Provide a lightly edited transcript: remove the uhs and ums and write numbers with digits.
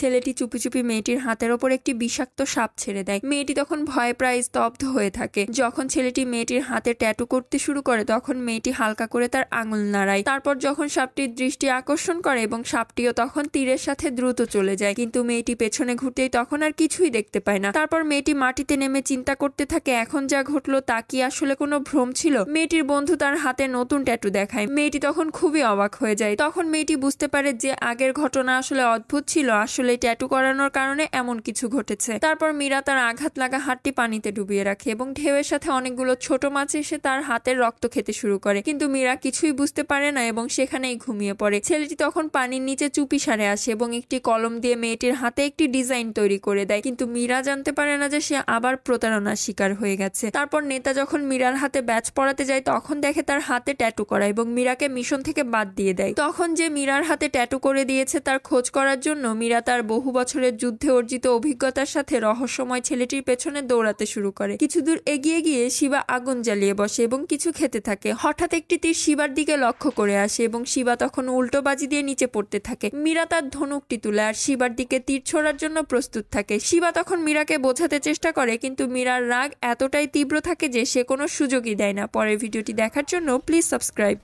ছেলেটি চুপি চুপি মেয়েটির হাতের ওপর একটি বিষাক্ত সাপ ছেড়ে দেয়। মেয়েটি তখন ভয়ে প্রায় স্তব্ধ হয়ে থাকে। যখন ছেলেটি মেয়েটির হাতে ট্যাটু করতে শুরু করে তখন মেয়েটি হালকা করে তার আঙুল নাড়ায়। তারপর যখন সাপটির দৃষ্টি আকর্ষণ করে এবং সাপটিও তখন তীরের সাথে দ্রুত চলে যায়, কিন্তু মেয়েটি পেছনে ঘুরতেই তখন আর কিছুই দেখতে পায় না। তারপর মেয়েটি মাটিতে নেমে চিন্তা করতে থাকে এখন যা ঘটলো তা কি আসলে কোনো ভ্রম ছিল। মেয়েটির বন্ধু তার হাতে নতুন ট্যাটু দেখায়। মেয়েটি তখন খুবই অবাক হয়ে যায়। তখন মেয়েটি বুঝতে পারে যে আগের ঘটনা আসলে অদ্ভুত ছিল, আসলে ট্যাটু করানোর কারণে এমন কিছু ঘটেছে। তারপর মীরা তার আঘাত লাগা হাতটি পানিতে ডুবিয়ে রাখে এবং ঢেউয়ের সাথে অনেকগুলো ছোট মাছ এসে তার হাতের রক্ত খেতে শুরু করে, কিন্তু মীরা কিছুই বুঝতে পারে না এবং সেখানেই ঘুমিয়ে পড়ে। ছেলেটি তখন পানির নিচে চুপি সারে আসে এবং একটি কলম দিয়ে মেয়েটির হাতে একটি ডিজাইন তৈরি করে দেয়, কিন্তু মীরা জানতে পারে না যে সে আবার প্রতারণার শিকার হয়ে গেছে। তারপর নেতা যখন মীরার হাতে ব্যাচ পড়াতে যায় তখন দেখে তার হাতে ট্যাটু করা এবং মীরাকে মিশন থেকে বাদ দিয়ে দেয়। তখন যে মীরার হাতে ট্যাটু করে দিয়েছে তার খোঁজ করার জন্য মীরা তার বহু বছরের যুদ্ধে অর্জিত অভিজ্ঞতার সাথে রহস্যময় ছেলেটির পেছনে দৌড়াতে শুরু করে। কিছু দূর এগিয়ে গিয়ে শিবা আগুন জ্বালিয়ে বসে এবং কিছু খেতে থাকে। হঠাৎ একটি তীর শিবার দিকে লক্ষ্য করে আসে এবং শিবা তখন উল্টো বাজি দিয়ে নিচে পড়তে থাকে। মীরা তার ধনুকটি তুলে আর শিবার দিকে তীর ছোড়ার জন্য প্রস্তুত থাকে। শিবা তখন মীরাকে বোঝাতে চেষ্টা করে, কিন্তু মীরার রাগ এতটাই তীব্র থাকে যে সে কোনো সুযোগই দেয় না। পরের ভিডিওটি দেখার জন্য প্লিজ সাবস্ক্রাইব।